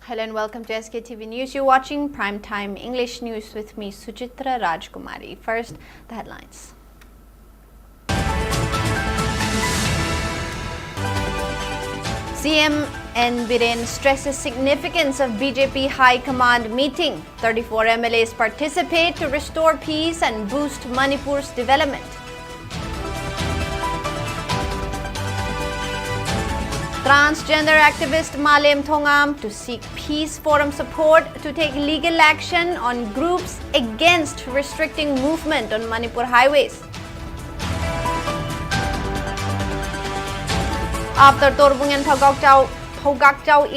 Hello and welcome to SKTV News. You're watching Primetime English News with me, SUCHITRA Rajkumari. First, the headlines. CM N. Biren stresses significance of BJP High Command meeting. 34 MLAs participate to restore peace and boost Manipur's development. Transgender activist Malem Thongam to seek peace forum support to take legal action on groups against restricting movement on Manipur highways. After Torbung and Phogakchau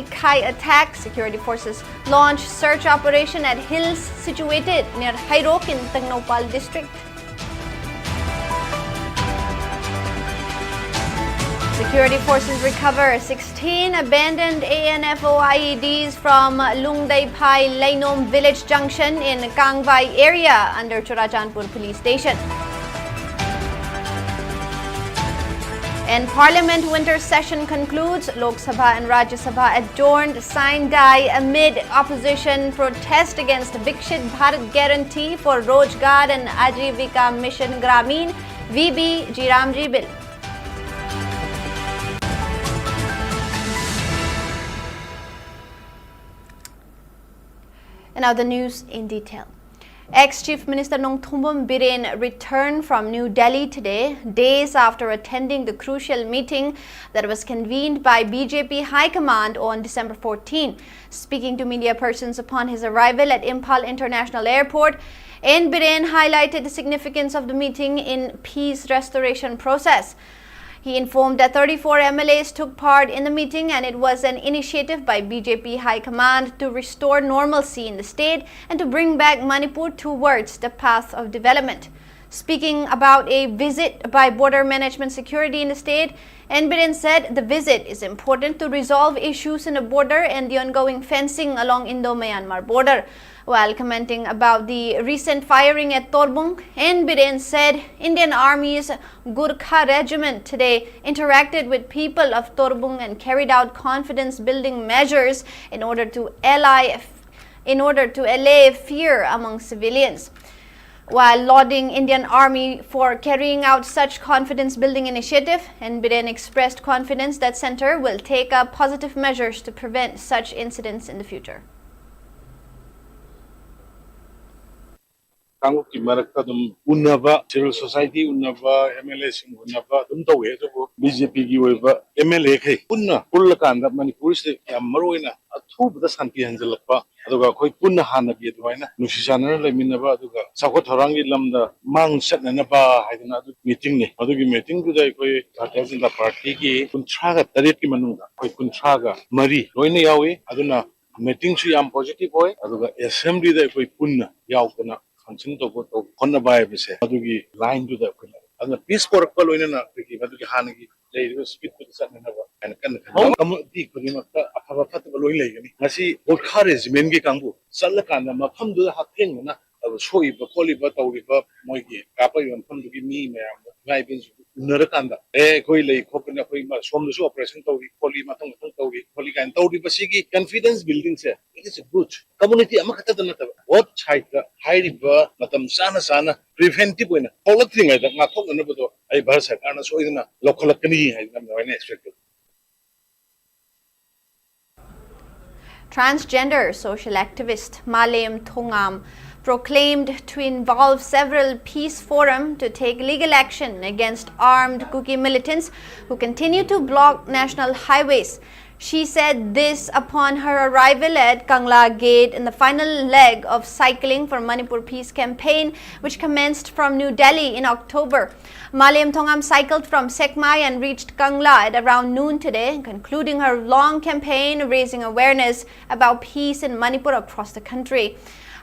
Ikhai attack, security forces launched search operation at hills situated near Hairok in Tengnaupal district. Security forces recover 16 abandoned ANFO IEDs from Lungdai Pai Lainom village junction in Kangvai area under Churachandpur police station. And Parliament winter session concludes. Lok Sabha and Rajya Sabha adjourned sine die amid opposition protest against Vikshit Bharat Guarantee for Rojgar and Ajivika Mission Gramin VB Jiramji Bill. And now the news in detail. Ex-Chief Minister Nongthombam Biren returned from New Delhi today, days after attending the crucial meeting that was convened by BJP High Command on December 14. Speaking to media persons upon his arrival at Imphal International Airport, N. Biren highlighted the significance of the meeting in peace restoration process. He informed that 34 MLAs took part in the meeting and it was an initiative by BJP High Command to restore normalcy in the state and to bring back Manipur towards the path of development. Speaking about a visit by Border Management Security in the state, N. Biren said the visit is important to resolve issues in the border and the ongoing fencing along Indo-Myanmar border. While commenting about the recent firing at Torbung, N. Biren said Indian Army's Gurkha Regiment today interacted with people of Torbung and carried out confidence-building measures in order to allay fear among civilians. While lauding Indian Army for carrying out such confidence-building initiative, N. Biren expressed confidence that Centre will take up positive measures to prevent such incidents in the future. Kangki marakta dum unnava civil society unnava MLA sing unnava dum tawe adubu BJP gi oiba MLA khai punna pullakanda Manipur se yam maroina athubda santi hanjalakpa aduga khoi punna hanabi aduaina nusisana leminaba aduga sakot thorangi lamda mang satna ba haidana adu meeting ni adugi meeting du dai khoi Bharatiya Janata Party gi kunthra ga taret ki manunga khoi kunthra ga mari loina yawi aduna meeting su yam positive hoy aduga assembly dai khoi punna yawtana function to go on by bise adugi line to the and peace for kolonina ki adugi hanagi they speak to the sun and kan di kulimata afaba fat loin legani ngasi Gurkha regiment gi kangbu salakana mafam du hatheng na soi ba koli ba tawri ba moi gi kapa yon pham du gi mi mayam ngai bin narakanda koi lei khopna koi ma som du operation tawri koli ma tong tawri koli kan tawri ba sigi confidence building se it is a good community amakata na ta what side hairiba matam sana preventive oina politring ai nga thok na bodo ai bhar sarkar na soidna lokhalakani hai na noina expected. Transgender social activist Malem Thongam proclaimed to involve several peace forums to take legal action against armed Kuki militants who continue to block national highways. She said this upon her arrival at Kangla Gate in the final leg of Cycling for Manipur Peace campaign, which commenced from New Delhi in October. Malem Thongam cycled from Sekmai and reached Kangla at around noon today, concluding her long campaign raising awareness about peace in Manipur across the country.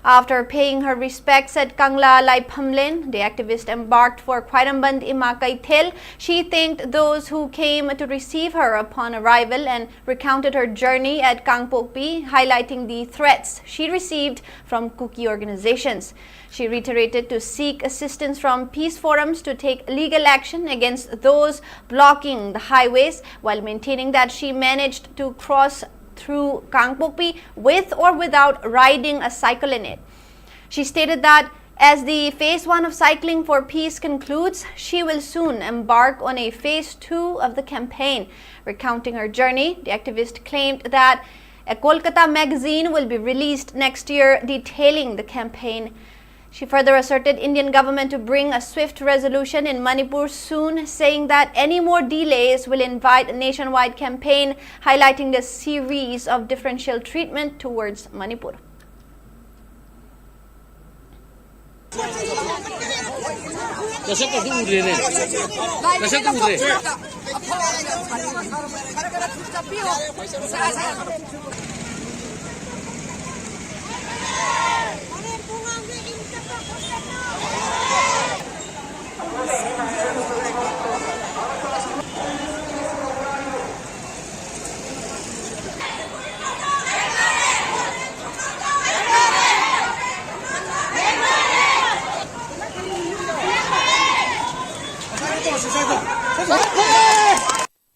After paying her respects at Kangla Laiphamlen, the activist embarked for Khwairamband Imakaithel. She thanked those who came to receive her upon arrival and recounted her journey at Kangpokpi, highlighting the threats she received from Kuki organizations. She reiterated to seek assistance from peace forums to take legal action against those blocking the highways, while maintaining that she managed to cross through Kangpokpi with or without riding a cycle in it. She stated that as the phase 1 of Cycling for Peace concludes, she will soon embark on a phase 2 of the campaign. Recounting her journey, the activist claimed that a Kolkata magazine will be released next year detailing the campaign. She further asserted Indian government to bring a swift resolution in Manipur soon, saying that any more delays will invite a nationwide campaign highlighting the series of differential treatment towards Manipur.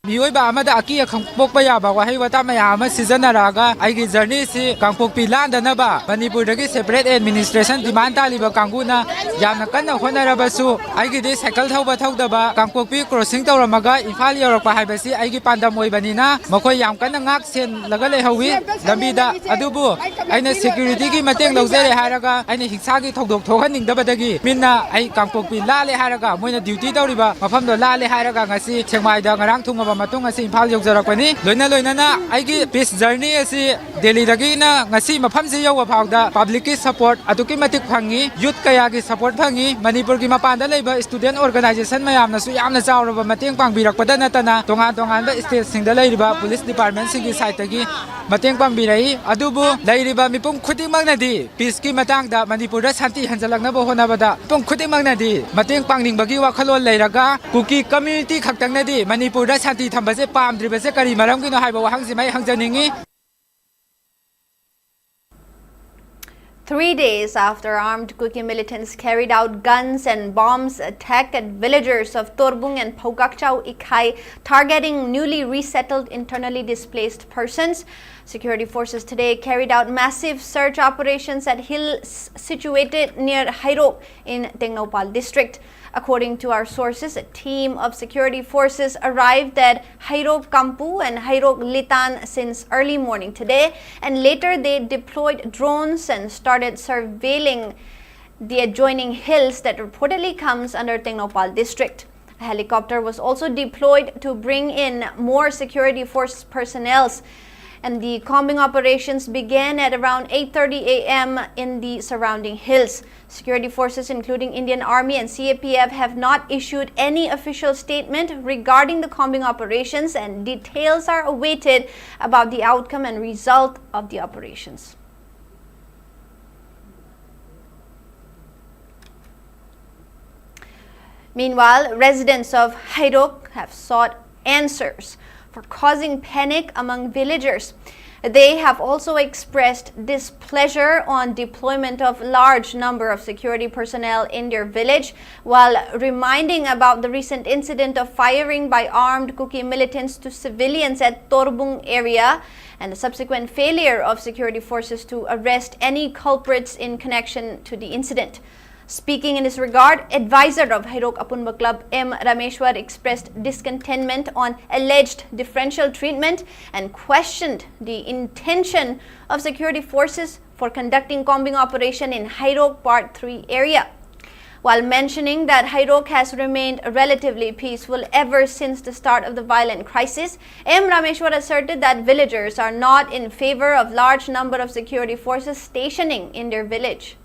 Miyoiba amada aki khangpokpa yaba wahai wata mayama sijanaraga aigi journey si Kangpokpi landanaba Manipur dagi separate administration demand taliba kanguna yamna kanna honarabasu aigi de cycle thauba thaudaba Kangpokpi crossing tawramaga Imphal yorakpa haibasi aigi pandam oibanina makoi yam kanna ngak sen laga lehawi lambida adubu aina security gi mateng lawjare haraga aina hiksa gi thodok thohaningdabadagi minna ai Kangpokpi lale haraga moina duty tawriba mafamdo lale haraga ngasi chengmaida ngarang thungaba matung asi Imphal yogjarakpani loina aigi peace journey asi Delhi dagi na ngasi mafam si yawa phawda public ki support aduki matik phangi youth kaya gi support phangi Manipur gi mapanda leiba student organization mayamna su yamna chawraba mateng pangbirakpada natana tongan ba state singda leiriba police department singi side tagi mateng pangbirai adubu leiriba mipum khuding magnadi peace ki matangda Manipur da shanti hanjalaknaba honabada pum khuding magnadi mateng pangningbagi wakhalon leiraga kuki community khaktangnadi Manipur da shanti thambase pamdribase kari maramgino haiba wahangsimai hangjaningi. 3 days after armed Kuki militants carried out guns and bombs attack at villagers of Torbung and Phokakchau Ikhai, targeting newly resettled internally displaced persons, security forces today carried out massive search operations at hills situated near Hairok in Tengnopal district. According to our sources, a team of security forces arrived at Hairok Kampu and Hairok Litan since early morning today, and later they deployed drones and started surveilling the adjoining hills that reportedly comes under Tengnopal district. A helicopter was also deployed to bring in more security force personnel, and the combing operations began at around 8:30 a.m. in the surrounding hills. Security forces including Indian Army and CAPF have not issued any official statement regarding the combing operations, and details are awaited about the outcome and result of the operations. Meanwhile, residents of Hairok have sought answers for causing panic among villagers. They have also expressed displeasure on deployment of large number of security personnel in their village, while reminding about the recent incident of firing by armed Kuki militants to civilians at Torbung area and the subsequent failure of security forces to arrest any culprits in connection to the incident. Speaking in this regard, advisor of Hairok Apunba Club M. Rameshwar expressed discontentment on alleged differential treatment and questioned the intention of security forces for conducting combing operation in Hairok Part 3 area. While mentioning that Hairok has remained relatively peaceful ever since the start of the violent crisis, M. Rameshwar asserted that villagers are not in favor of large number of security forces stationing in their village.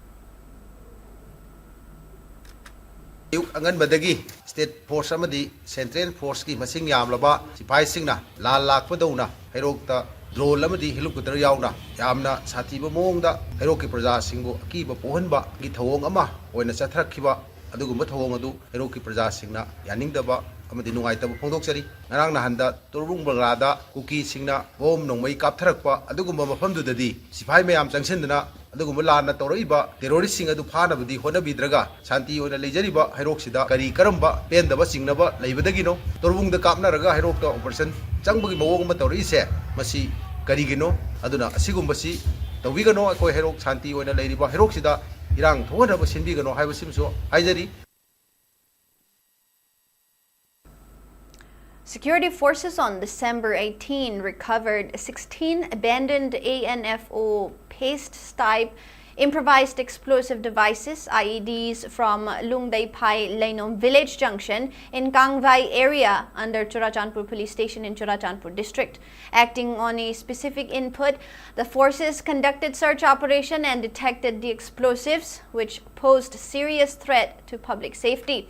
Angan badagi state force amadi central force ki masing yamlaba sipai singna lal lakpa dauna Hairok ta drone amadi helicopter yauna yamna sathiba mongda Hairok ki praja singbo akiba pohanba gi thawong ama oina chathrakhiba adugumba thawong adu Hairok ki praja singna yaningdaba amadi nungaitaba phongdoksari ngarang nahanda Torbung Banglada Kuki singna bom nongmai kaptharakpa adugumba mafamdudadi sipai mayam changsindana adugumba lana tawraiba terrorist sing adu phanabadi honabidraga shanti oina leijariba Hairok sida kari karamba pendaba singnaba leibadagino Torbung da kapnaraga Hairok ta operation changbagi mawong ma tawri se masi karigino aduna asigumbasi tawigano akoi herok shanti oina leiriba herok sida irang thoganaba sinbigano haibasimso haijari. Security forces on December 18 recovered 16 abandoned ANFO paste-type improvised explosive devices (IEDs) from Lungdai Pai Lainom village junction in Kangvai area under Churachandpur police station in Churachandpur district. Acting on a specific input, the forces conducted search operation and detected the explosives, which posed serious threat to public safety.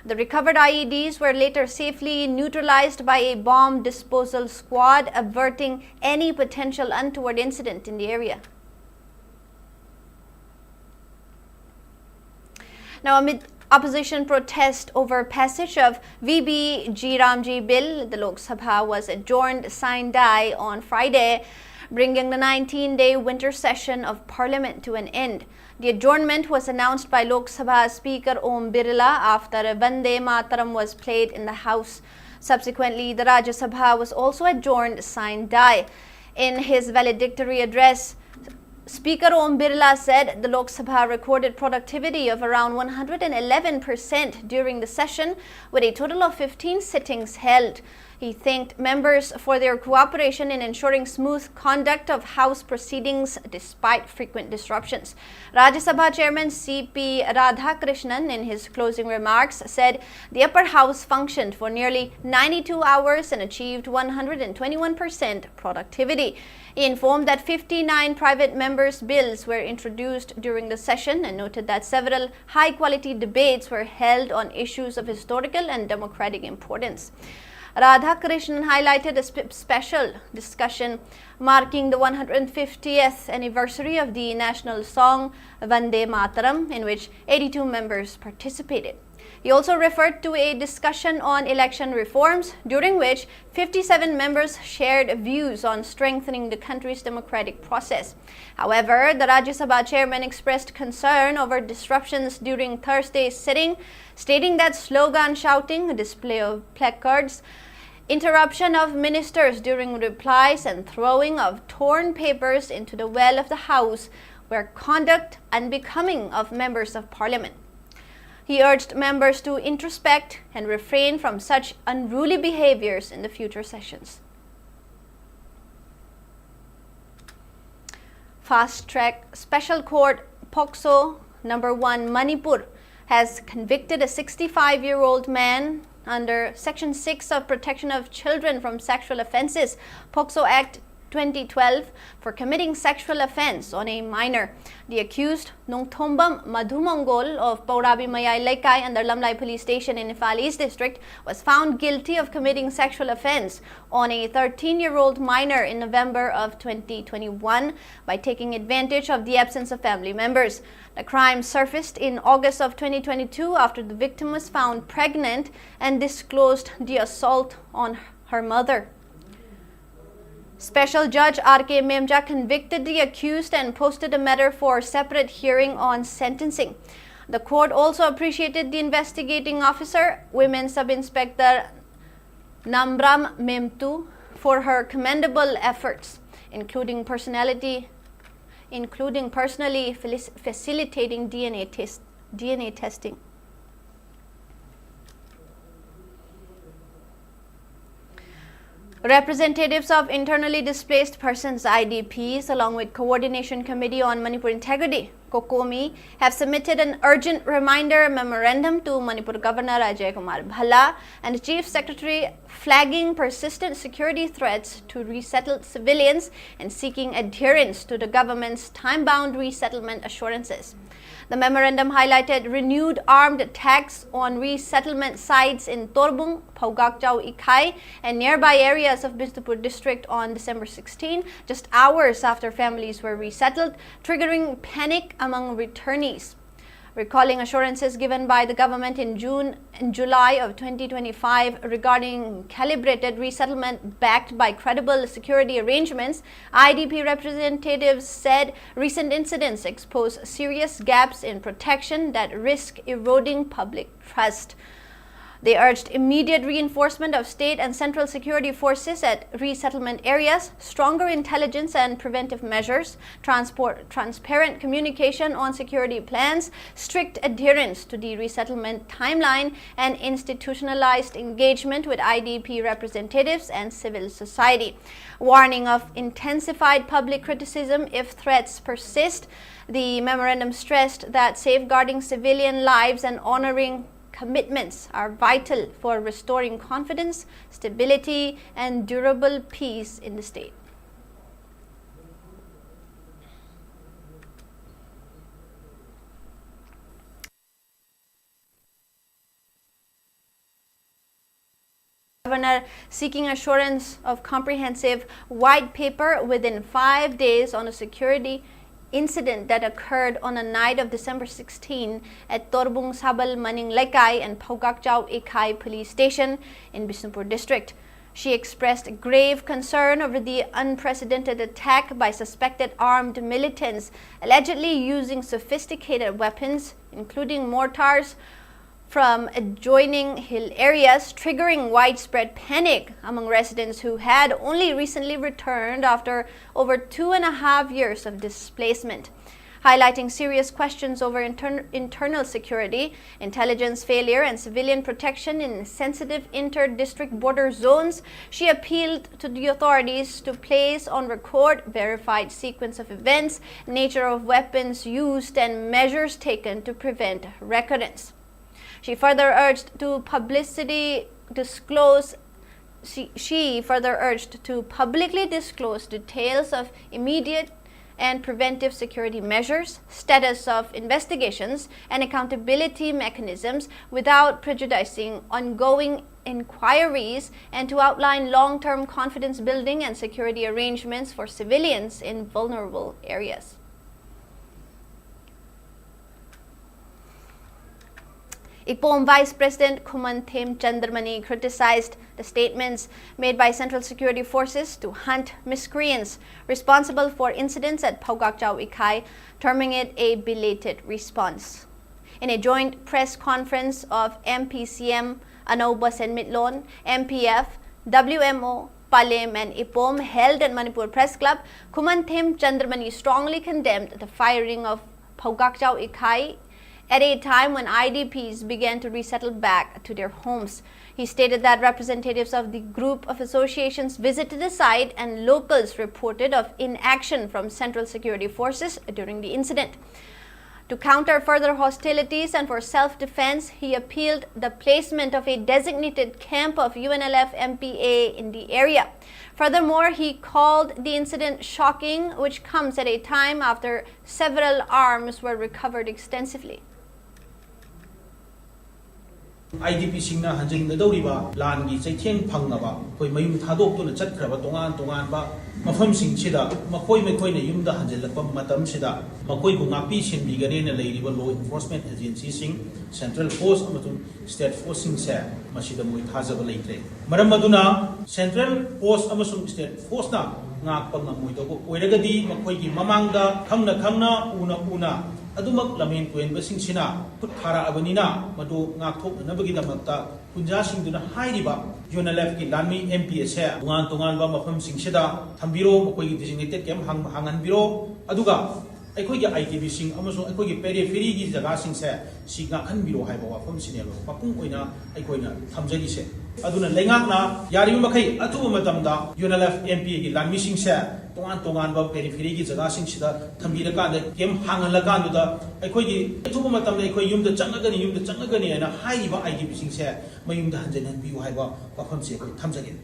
The recovered IEDs were later safely neutralized by a bomb disposal squad, averting any potential untoward incident in the area. Now, amid opposition protest over passage of VB G Ramji bill, the Lok Sabha was adjourned sine die on Friday, bringing the 19-day winter session of Parliament to an end. The adjournment was announced by Lok Sabha Speaker Om Birla after Vande Mataram was played in the House. Subsequently, the Rajya Sabha was also adjourned sine die. In his valedictory address, Speaker Om Birla said the Lok Sabha recorded productivity of around 111% during the session, with a total of 15 sittings held. He thanked members for their cooperation in ensuring smooth conduct of House proceedings despite frequent disruptions. Rajya Sabha Chairman C.P. Radhakrishnan, in his closing remarks, said the upper house functioned for nearly 92 hours and achieved 121% productivity. He informed that 59 private members' bills were introduced during the session and noted that several high-quality debates were held on issues of historical and democratic importance. Radhakrishnan highlighted a special discussion marking the 150th anniversary of the national song Vande Mataram, in which 82 members participated. He also referred to a discussion on election reforms, during which 57 members shared views on strengthening the country's democratic process. However, the Rajya Sabha chairman expressed concern over disruptions during Thursday's sitting, stating that slogan shouting, display of placards, interruption of ministers during replies, and throwing of torn papers into the well of the House were conduct unbecoming of members of Parliament. He urged members to introspect and refrain from such unruly behaviors in the future sessions. Fast Track Special Court POCSO No. 1 Manipur has convicted a 65-year-old man under Section 6 of Protection of Children from Sexual Offences, POCSO Act 2012, for committing sexual offence on a minor. The accused, Nongthombam Madhumongol of Paurabi Mayai Laikai under Lamlai Police Station in Imphal East District, was found guilty of committing sexual offence on a 13-year-old minor in November of 2021 by taking advantage of the absence of family members. The crime surfaced in August of 2022 after the victim was found pregnant and disclosed the assault on her mother. Special Judge R.K. Memja convicted the accused and posted a matter for separate hearing on sentencing. The court also appreciated the investigating officer, Women Sub-Inspector Nambram Memtu, for her commendable efforts, including personally facilitating DNA testing. Representatives of internally displaced persons (IDPs) along with Coordination Committee on Manipur Integrity (COCOMI) have submitted an urgent reminder memorandum to Manipur Governor Ajay Kumar Bhalla and Chief Secretary, flagging persistent security threats to resettled civilians and seeking adherence to the government's time-bound resettlement assurances. The memorandum highlighted renewed armed attacks on resettlement sites in Torbung, Phaugakchau Ikhai, and nearby areas of Bisnupur district on December 16, just hours after families were resettled, triggering panic among returnees. Recalling assurances given by the government in June and July of 2025 regarding calibrated resettlement backed by credible security arrangements, IDP representatives said recent incidents expose serious gaps in protection that risk eroding public trust. They urged immediate reinforcement of state and central security forces at resettlement areas, stronger intelligence and preventive measures, transparent communication on security plans, strict adherence to the resettlement timeline, and institutionalized engagement with IDP representatives and civil society. Warning of intensified public criticism if threats persist. The memorandum stressed that safeguarding civilian lives and honoring commitments are vital for restoring confidence, stability, and durable peace in the state. Governor seeking assurance of comprehensive white paper within 5 days on a security incident that occurred on a night of December 16 at Torbung Sabal Maning Laikai and Phogakchao Ikai police station in Bisnupur district. She expressed grave concern over the unprecedented attack by suspected armed militants, allegedly using sophisticated weapons, including mortars, from adjoining hill areas, triggering widespread panic among residents who had only recently returned after over 2.5 years of displacement. Highlighting serious questions over internal security, intelligence failure, and civilian protection in sensitive inter-district border zones, she appealed to the authorities to place on record verified sequence of events, nature of weapons used, and measures taken to prevent recurrence. She further urged to publicly disclose details of immediate and preventive security measures, status of investigations, and accountability mechanisms without prejudicing ongoing inquiries, and to outline long-term confidence building and security arrangements for civilians in vulnerable areas. IPOM Vice President Kumantham Chandramani criticized the statements made by Central Security Forces to hunt miscreants responsible for incidents at Phogakchao Ikai, terming it a belated response. In a joint press conference of MPCM, Anoba Senmitlon, MPF, WMO, Palem and IPOM held at Manipur Press Club, Kumantham Chandramani strongly condemned the firing of Phogakchao Ikai at a time when IDPs began to resettle back to their homes. He stated that representatives of the group of associations visited the site and locals reported of inaction from Central Security Forces during the incident. To counter further hostilities and for self-defense, he appealed the placement of a designated camp of UNLF MPA in the area. Furthermore, he called the incident shocking, which comes at a time after several arms were recovered extensively. IDP singna hanjin da doriba lan gi chaitheng phangnaba koi mayum thadok tuna chatkraba tongan ba mafam sing chida makoi mekoi na yumda hanjilakpa matam sida makoi bu ngapi sinbi gane na leiriba law enforcement agency sing central force amatun state force sing se masida moi thajaba leitre maram maduna central force amasung state force na ngakpa ngamoi dobo oiragadi makoi gi mamangda khangna una adumak lamin tuen basing sina put khara abanina madu ngakthok nabagi damakta punja singduna hairiba UNLF ki lanmi MPS he tungan ba mafam singsida thambiro makoi gi designated camp hangan biro aduga aikoi gi ITB sing amaso aikoi gi periphery gi jaga sing se singa khan biro haiba wafam sinelo papung oina aikoi na thamjagi se aduna lengak na yari makai atu matamda UNLF MPA gi lanmi sing se tongan ba periphery gi jaga sing sida thambira ka de kem hangal ka du da aikoi gi atu matamda aikoi yumda changagani ana haiba ITB sing se mayumda hanjanan biu haiba wafam se koi thamjagi.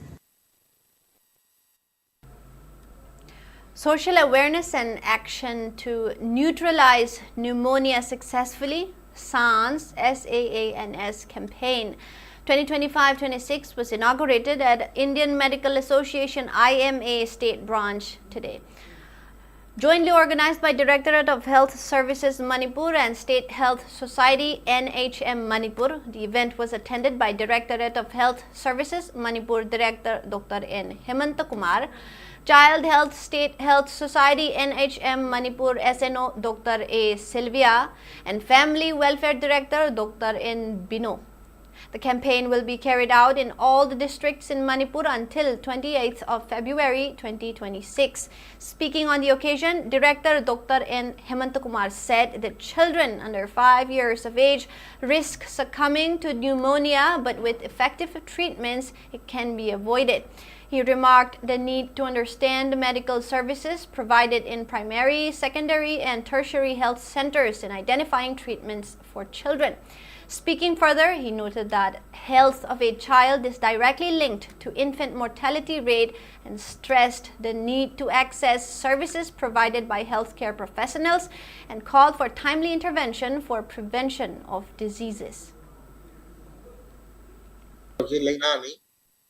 Social awareness and action to neutralize pneumonia successfully, SAANS campaign 2025-26 was inaugurated at Indian Medical Association IMA State Branch today. Jointly organized by Directorate of Health Services Manipur and State Health Society NHM Manipur, the event was attended by Directorate of Health Services Manipur Director Dr. N. Hemanta Kumar, Child Health State Health Society NHM Manipur SNO Dr. A. Sylvia, and Family Welfare Director Dr. N. Bino. The campaign will be carried out in all the districts in Manipur until 28th of February 2026. Speaking on the occasion, Director Dr. N. Hemantakumar said that children under 5 years of age risk succumbing to pneumonia, but with effective treatments, it can be avoided. He remarked the need to understand the medical services provided in primary, secondary, and tertiary health centers in identifying treatments for children. Speaking further, he noted that health of a child is directly linked to infant mortality rate and stressed the need to access services provided by healthcare professionals and called for timely intervention for prevention of diseases.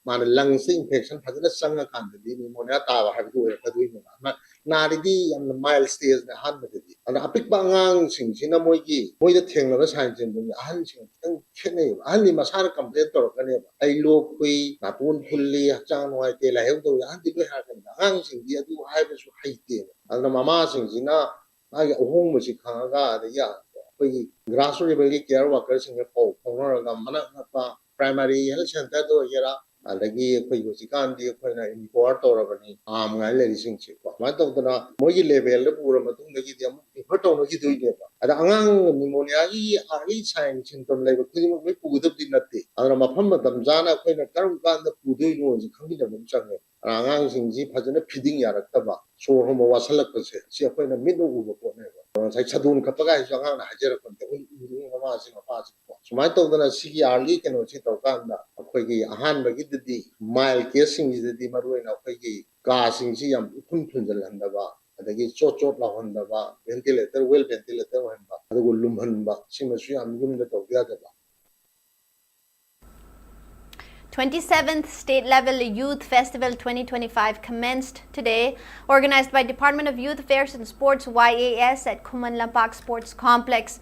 Mana lungs infection fazana sanga kanda di pneumonia tawa habitu e phadui ma nari di yam mild stage na han mate di ana apik ba ngang sing sina moigi moida thengla ba sign chen dum ahan sing tang khene ahan ni masara complaint tor kane ba ai lo kui na pun phulli chang noi te la heu do ahan di be ha kan ngang sing di adu hai ba su hai te ana mama sing sina ai ohong mo si khanga ga da ya kui grassroots level care worker sing ko phonor ga mana pa primary health center do yara adagi khoi hosikan di khoi na import torabani am ngai le sing chi ko ma to na mogi level le pura ma tung gi di am photo no gi dui de ba ada angang pneumonia gi early sign symptom le ba khoi mo pu dab di natte ada ma pham ma dam jana khoi na karum kan da pu dui no ji khang gi da mum chang ne angang sing ji phajana feeding yarak ta ba so ho mo wasalak pa se si khoi na mid no u ko ne ba sai chadun ka pa ga ji angang na hajer ko te u ma si ma pa si ko sumai to na si gi early ke no chi to kan da khoi gi ahan ba gi di mild case sing is the maru na khoi gi ka sing si yam phun phun jal handa ba adagi chot chot la handa ba ventilator well ventilator han ba adu lum han ba sing ma su yam yum da to ga ba 27th State Level Youth Festival 2025 commenced today, organized by Department of Youth Affairs and Sports YAS at Khuman Lampak Sports Complex.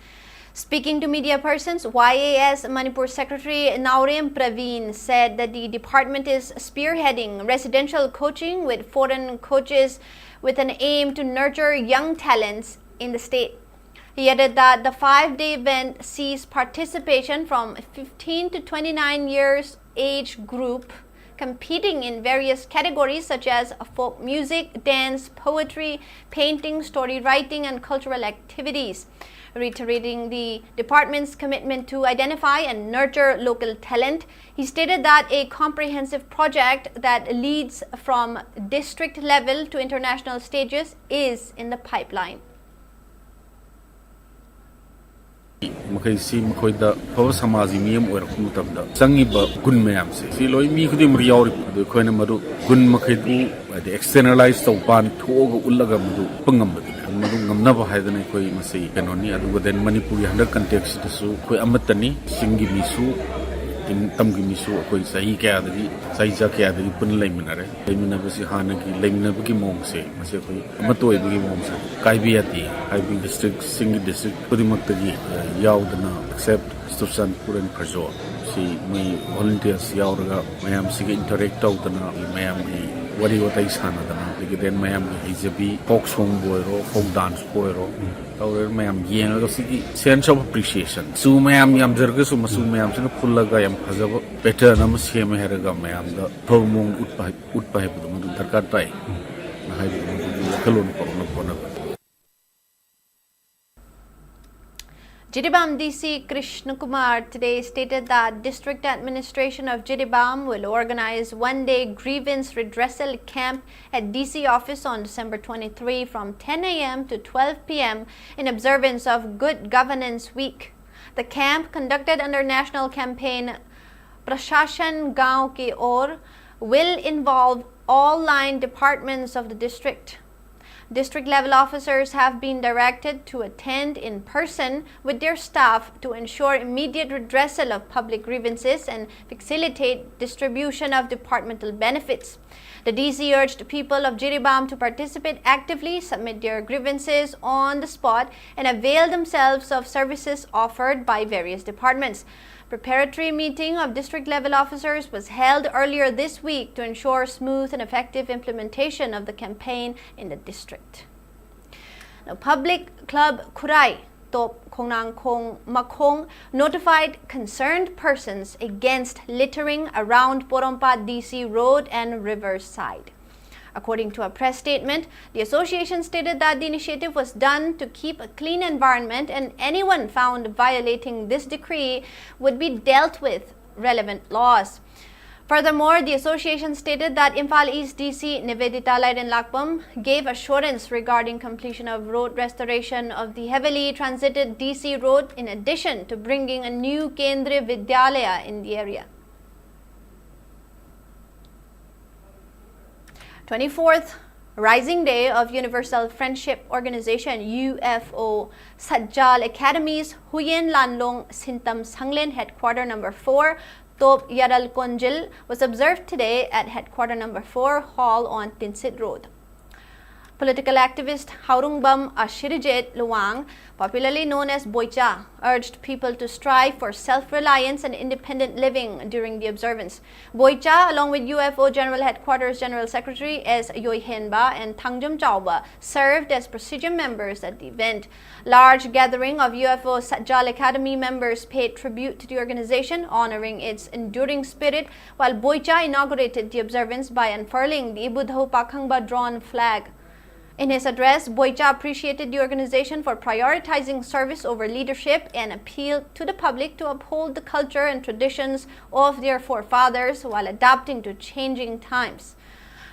Speaking to media persons, YAS Manipur Secretary Naurem Praveen said that the department is spearheading residential coaching with foreign coaches with an aim to nurture young talents in the state. He added that the 5-day event sees participation from 15 to 29 years age group competing in various categories such as folk music, dance, poetry, painting, story writing, and cultural activities. Reiterating the department's commitment to identify and nurture local talent, he stated that a comprehensive project that leads from district level to international stages is in the pipeline. Makai si makai da pawa samaji miyam oir kumutam da sangi ba gun mayam se si loi mi khudi mriyawri do khoi na maru gun makai du the externalize to ban thoga ullaga madu pangam madu ngamna ba haidana khoi masai kanoni adu den Manipuri under context su khoi amatani singi misu tamgi misu khoi sahi kya dagi sahi ja kya dagi pun laiminare laimina basi hana ki laimina bagi mong se mase khoi amatoi bagi mong se kai bi ati hai bi district singi district pudimaktagi yaudana except Stufsan Puran Prajo si mai volunteers yauraga mayam sige interact outana mayam gi wari watai sana dana den mayam gi hijabi folk song boiro folk dance boiro or mayam yenga si sense of appreciation su mayam yam jarga su masu mayam sina phullaga yam phajaba better nam seme heraga mayam da thomung utpa hebu madu darkar tai na hai kalon korona Jidibam DC Krishna Kumar today stated that District Administration of Jidibam will organize one-day grievance redressal camp at DC office on December 23 from 10 a.m. to 12 p.m. in observance of Good Governance Week. The camp, conducted under national campaign Prashashan Gaon Ki Or, will involve all line departments of the district. District level officers have been directed to attend in person with their staff to ensure immediate redressal of public grievances and facilitate distribution of departmental benefits. The DC urged people of Jiribam to participate actively, submit their grievances on the spot, and avail themselves of services offered by various departments. Preparatory meeting of district level officers was held earlier this week to ensure smooth and effective implementation of the campaign in the district. Now, Public Club Kurai Top Kongnang Kong Makong notified concerned persons against littering around Porompa DC Road and Riverside. According to a press statement, the association stated that the initiative was done to keep a clean environment and anyone found violating this decree would be dealt with relevant laws. Furthermore, the association stated that Imphal East DC Nivedita Laiden Lakpam gave assurance regarding completion of road restoration of the heavily transited DC road in addition to bringing a new Kendriya Vidyalaya in the area. 24th Rising Day of Universal Friendship Organization UFO Sajjal Academy's Huyen Lanlong Sintam Sanglen Headquarter Number 4 Top Yaral Konjil was observed today at Headquarter Number 4 Hall on Tinsit Road. Political activist Haurungbam Ashirijet Luang, popularly known as Boicha, urged people to strive for self-reliance and independent living during the observance. Boicha, along with UFO General Headquarters General Secretary S. Yoihenba and Tangjum Chauba, served as presidium members at the event. Large gathering of UFO Sajjal Academy members paid tribute to the organization, honoring its enduring spirit, while Boicha inaugurated the observance by unfurling the Ibudho Pakhangba drawn flag. In his address, Boicha appreciated the organization for prioritizing service over leadership and appealed to the public to uphold the culture and traditions of their forefathers while adapting to changing times.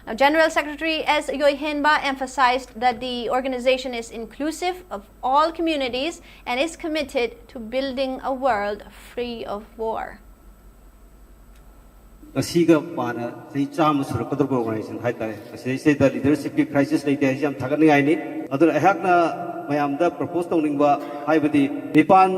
Now, General Secretary S. Yoihenba emphasized that the organization is inclusive of all communities and is committed to building a world free of war. Asiga pana sei cham surakadar organization haitare sei the leadership crisis leite jam thagani ai ni adu ahakna mayam da propose tawningba haibadi nipan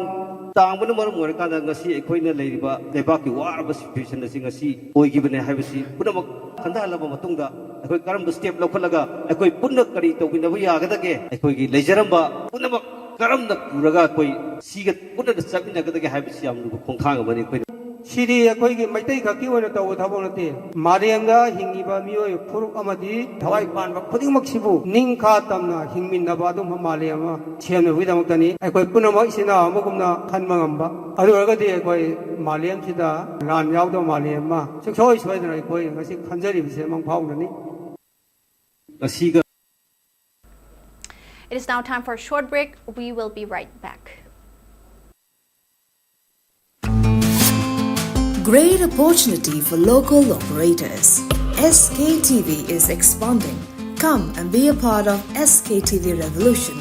tangbuna marum morika da ngasi ekhoina leiriba lebak ki warba situation asing ngasi oigibane haibasi punamak khanda laba matungda ekoi karam step lokhalaga ekoi punna kari tawbina ba yagadage ekoi gi lejaramba punamak karam da puraga koi siga punna da chakina gadage haibasi amnu khongthang amani koi Siri akoigi maitai khaki oina taw thabo nate mariamda hingiba mioi phuruk amadi thawai panba khudingmak sibu ningkha tamna hingminnaba adum hamaliama chemna huidamuktani akoi punama isina amugumna khanmangamba adu orgadi akoi maliam sida lan yawdo maliama sukhoi soidana akoi ngasi khanjari bise mang phaunani asiga. It is now time for a short break. We will be right back. Great opportunity for local operators. SKTV is expanding. Come and be a part of SKTV revolution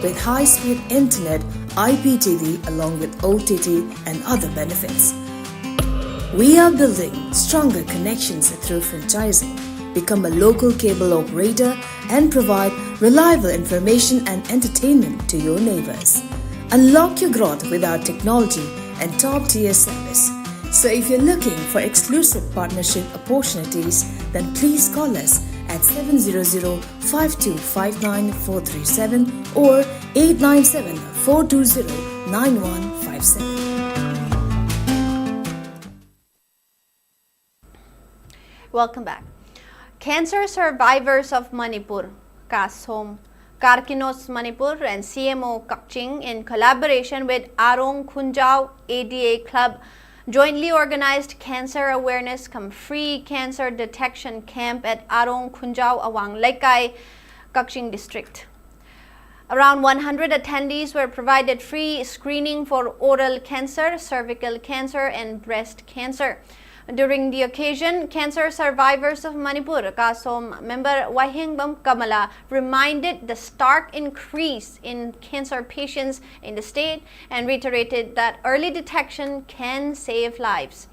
with high-speed internet, IPTV along with OTT and other benefits. We are building stronger connections through franchising. Become a local cable operator and provide reliable information and entertainment to your neighbors. Unlock your growth with our technology and top-tier service. So if you're looking for exclusive partnership opportunities, then please call us at 700-5259-437 or 897-420-9157. Welcome back. Cancer survivors of Manipur, Kasom, Karkinos Manipur and CMO Kakching in collaboration with Arong Khunjau ADA Club jointly organized Cancer Awareness cum Free Cancer Detection Camp at Arong Khunjau Awang Laikai, Kakching District. Around 100 attendees were provided free screening for oral cancer, cervical cancer and breast cancer. During the occasion, cancer survivors of Manipur, Kasom member Wahingbam Kamala reminded the stark increase in cancer patients in the state and reiterated that early detection can save lives.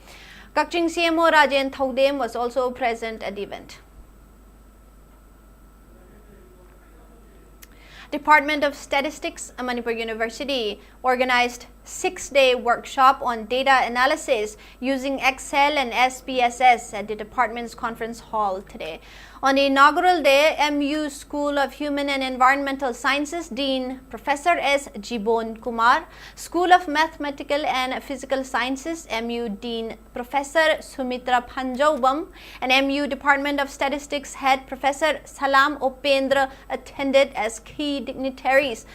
Kakching CMO Rajen Thaudem was also present at the event. Department of Statistics, Manipur University organized 6-day workshop on data analysis using Excel and SPSS at the department's conference hall today. On the inaugural day, MU School of Human and Environmental Sciences Dean Professor S. Jibon Kumar, School of Mathematical and Physical Sciences MU Dean Professor Sumitra Panjaubam, and MU Department of Statistics Head Professor Salam Opendra attended as key dignitaries.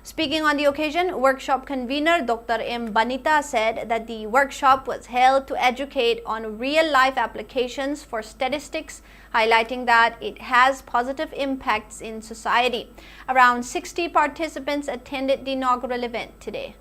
Speaking on the occasion, workshop convener Dr. M. Banita said that the workshop was held to educate on real-life applications for statistics, highlighting that it has positive impacts in society. Around 60 participants attended the inaugural event today.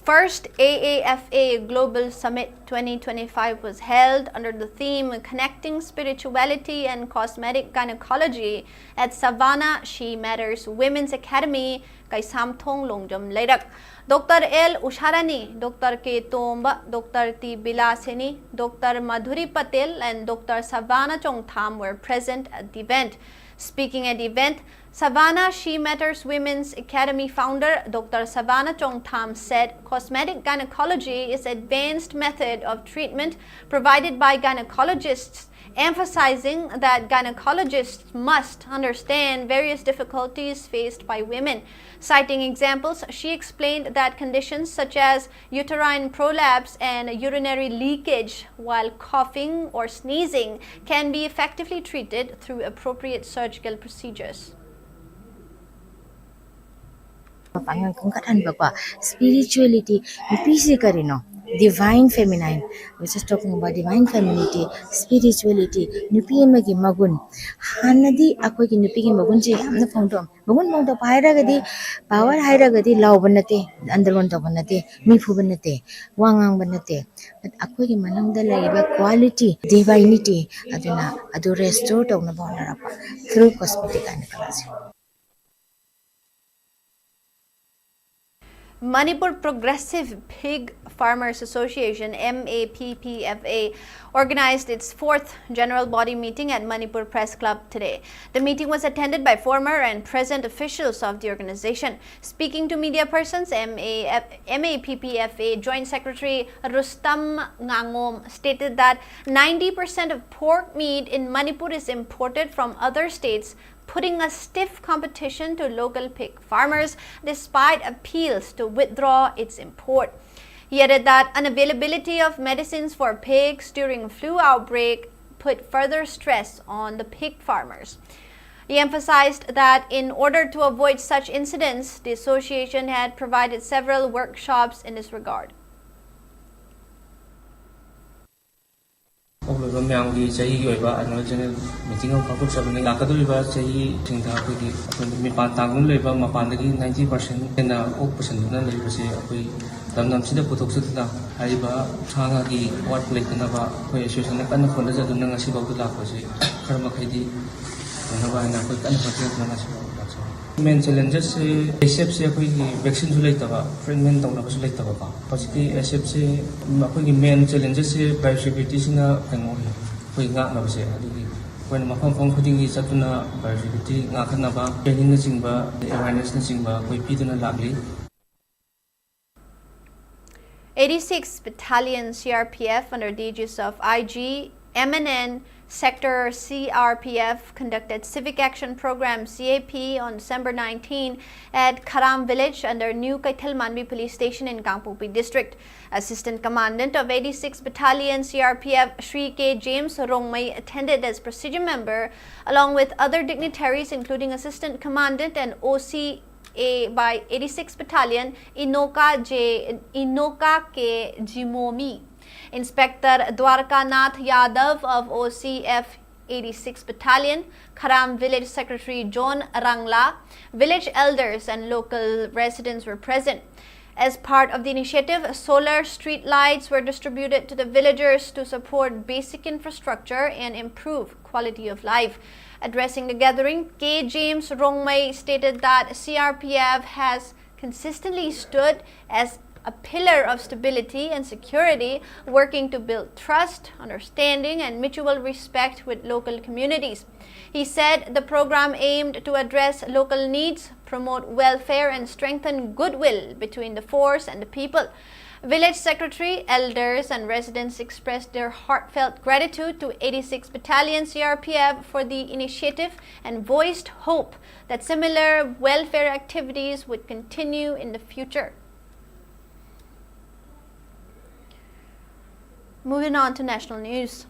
First AAFA Global Summit 2025 was held under the theme Connecting Spirituality and Cosmetic Gynecology at Savannah She Matters Women's Academy, Kaisamthong Longjam Leirak. Dr. L. Usharani, Dr. K. Tomba, Dr. T. Bilasini, Dr. Madhuri Patel and Dr. Savannah Chongtham were present at the event. Speaking at the event, Savannah She Matters Women's Academy founder Dr. Savannah Chongtham said cosmetic gynecology is an advanced method of treatment provided by gynecologists, emphasizing that gynecologists must understand various difficulties faced by women. Citing examples, she explained that conditions such as uterine prolapse and urinary leakage while coughing or sneezing can be effectively treated through appropriate surgical procedures. Spirituality, divine feminine. We're just talking about divine femininity, spirituality, Nupimagi Magun. Hanadi Akwaki Nupiki Magunji, I'm the fountain. Magun Monta Pairagadi, Power Hiragadi, Laubanate, Underwantabanate, Mifubanate, Wangang Banate. But Akwaki Manam the labor quality, divinity, Aduna, Adu restore to Nabonarapa through cosmetic gynecology. Manipur Progressive Pig Farmers Association MAPPFA organized its 4th General Body Meeting at Manipur Press Club today. The meeting was attended by former and present officials of the organization. Speaking to media persons, MAPPFA Joint Secretary Rustam Ngangom stated that 90% of pork meat in Manipur is imported from other states, putting a stiff competition to local pig farmers despite appeals to withdraw its import. He added that unavailability of medicines for pigs during flu outbreak put further stress on the pig farmers. He emphasized that in order to avoid such incidents, the association had provided several workshops in this regard. Meeting of Sabani Lakaduriba, Say, Tintapi, 90% and open labor. Damnam Sida Putoxita, Hariba, Tangagi, what Lake Nava, Association of Anaconda, Nangasiba, Karmakadi, Navana, and main challenges, SFC, vaccine later, fragment of Latava, possibly SFC, main challenges, biosecurity in a canoli, when Mapam putting is at Tuna, biosecurity, Nakanaba, getting the Zimba, the awareness Zimba, we Peter and Lagli. 86th Battalion CRPF under the aegis of IG, MNN, Sector CRPF conducted Civic Action Program CAP on December 19 at Karam village under New Kaithal Manbi Police Station in Kangpokpi District. Assistant Commandant of 86th Battalion CRPF Shri K. James Rongmai attended as procedure member along with other dignitaries including Assistant Commandant and OC by 86th Battalion Inoka K. Jimomi. Inspector Dwarka Nath Yadav of OCF 86th Battalion, Karam Village Secretary John Rangla, village elders and local residents were present. As part of the initiative, solar street lights were distributed to the villagers to support basic infrastructure and improve quality of life. Addressing the gathering, K. James Rongmai stated that CRPF has consistently stood as a pillar of stability and security, working to build trust, understanding, and mutual respect with local communities. He said the program aimed to address local needs, promote welfare, and strengthen goodwill between the force and the people. Village Secretary, elders, and residents expressed their heartfelt gratitude to 86th Battalion CRPF for the initiative and voiced hope that similar welfare activities would continue in the future. Moving on to national news.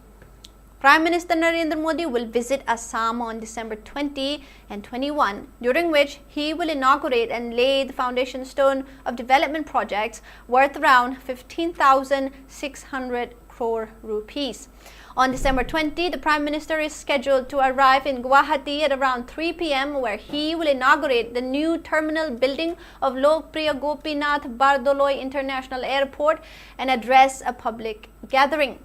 Prime Minister Narendra Modi will visit Assam on December 20 and 21, during which he will inaugurate and lay the foundation stone of development projects worth around 15,600 crore rupees. On December 20, the Prime Minister is scheduled to arrive in Guwahati at around 3 p.m. where he will inaugurate the new terminal building of Lokpriya Gopinath Bardoloi International Airport and address a public gathering.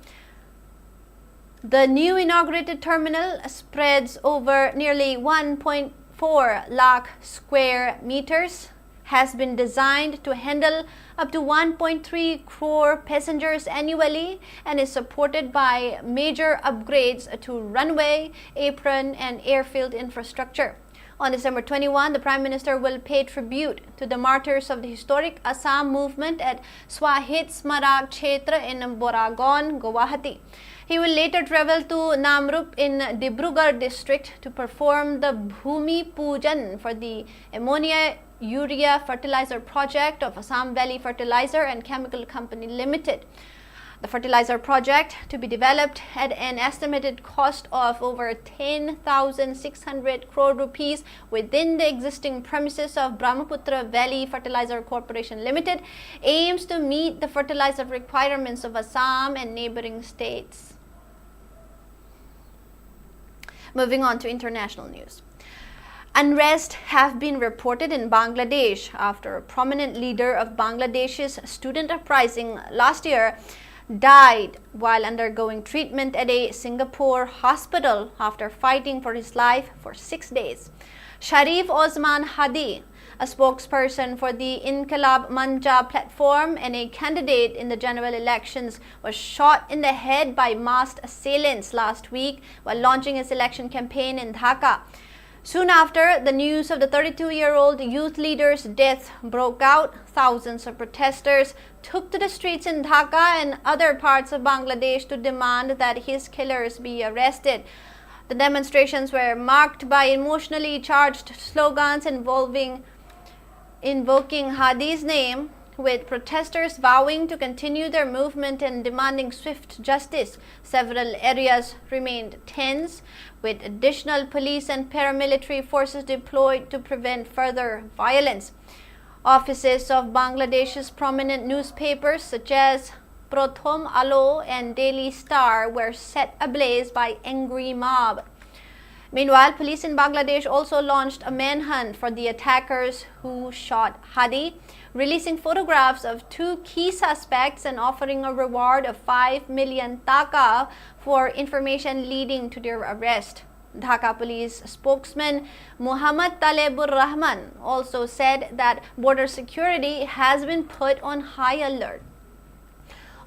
The new inaugurated terminal spreads over nearly 1.4 lakh square meters, has been designed to handle up to 1.3 crore passengers annually, and is supported by major upgrades to runway, apron and airfield infrastructure. On December 21, the Prime Minister will pay tribute to the martyrs of the historic Assam movement at SUCHITRA Kshetra in Boragon, Guwahati. He will later travel to Namrup in Dibrugarh district to perform the Bhumi Pujan for the ammonia urea fertilizer project of Assam Valley Fertilizer and Chemical Company Limited. The fertilizer project, to be developed at an estimated cost of over 10,600 crore rupees within the existing premises of Brahmaputra Valley Fertilizer Corporation Limited, aims to meet the fertilizer requirements of Assam and neighboring states. Moving on to international news. Unrest have been reported in Bangladesh after a prominent leader of Bangladesh's student uprising last year died while undergoing treatment at a Singapore hospital after fighting for his life for 6 days. Sharif Osman Hadi, a spokesperson for the Inqilab Manja platform and a candidate in the general elections, was shot in the head by masked assailants last week while launching his election campaign in Dhaka. Soon after the news of the 32-year-old youth leader's death broke out, thousands of protesters took to the streets in Dhaka and other parts of Bangladesh to demand that his killers be arrested. The demonstrations were marked by emotionally charged slogans invoking Hadi's name, with protesters vowing to continue their movement and demanding swift justice. Several areas remained tense, with additional police and paramilitary forces deployed to prevent further violence. Offices of Bangladesh's prominent newspapers such as Prothom Alo and Daily Star were set ablaze by angry mob. Meanwhile, police in Bangladesh also launched a manhunt for the attackers who shot Hadi, releasing photographs of 2 key suspects and offering a reward of 5 million taka for information leading to their arrest. Dhaka police spokesman Muhammad Talebur Rahman also said that border security has been put on high alert.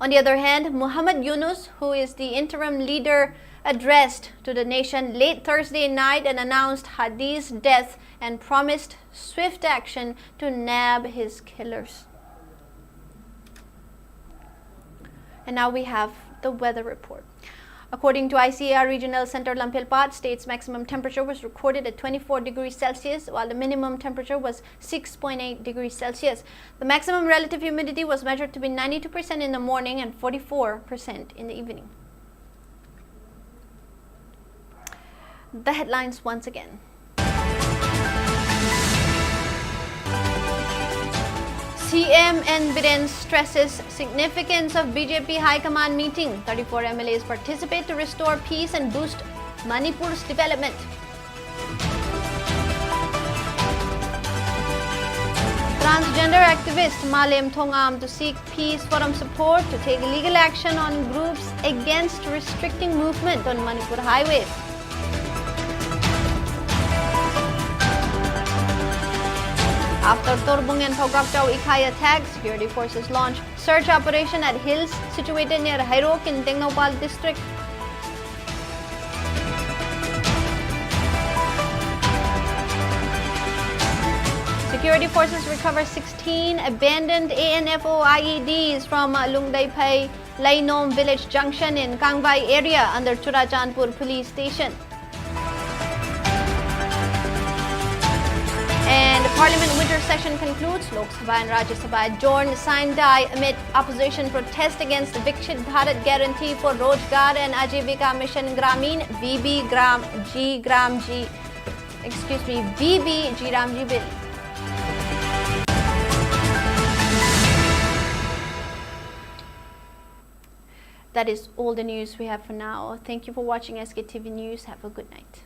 On the other hand, Muhammad Yunus, who is the interim leader, addressed to the nation late Thursday night and announced Hadi's death and promised swift action to nab his killers. And now we have the weather report. According to ICAR Regional Center Lampilpat, state's maximum temperature was recorded at 24 degrees Celsius, while the minimum temperature was 6.8 degrees Celsius. The maximum relative humidity was measured to be 92% in the morning and 44% in the evening. The headlines once again. CM N. Biren stresses significance of BJP High Command meeting. 34 MLAs participate to restore peace and boost Manipur's development. Transgender activist Malem Thongam to seek peace forum support to take legal action on groups against restricting movement on Manipur highways. After Torbung and Thogakchau Ikai attack, security forces launched search operation at hills situated near Hairok in Tengnopal district. Security forces recovered 16 abandoned ANFO IEDs from Lungdaipai Lainom village junction in Kangbai area under Churachandpur police station. And Parliament winter session concludes. Lok Sabha and Rajya Sabha adjourned sine die amid opposition protest against the Viksit Bharat Guarantee for Rozgar and Ajivika Mission Gramin VB G Ramji bill. That is all the news we have for now. Thank you for watching SKTV News. Have a good night.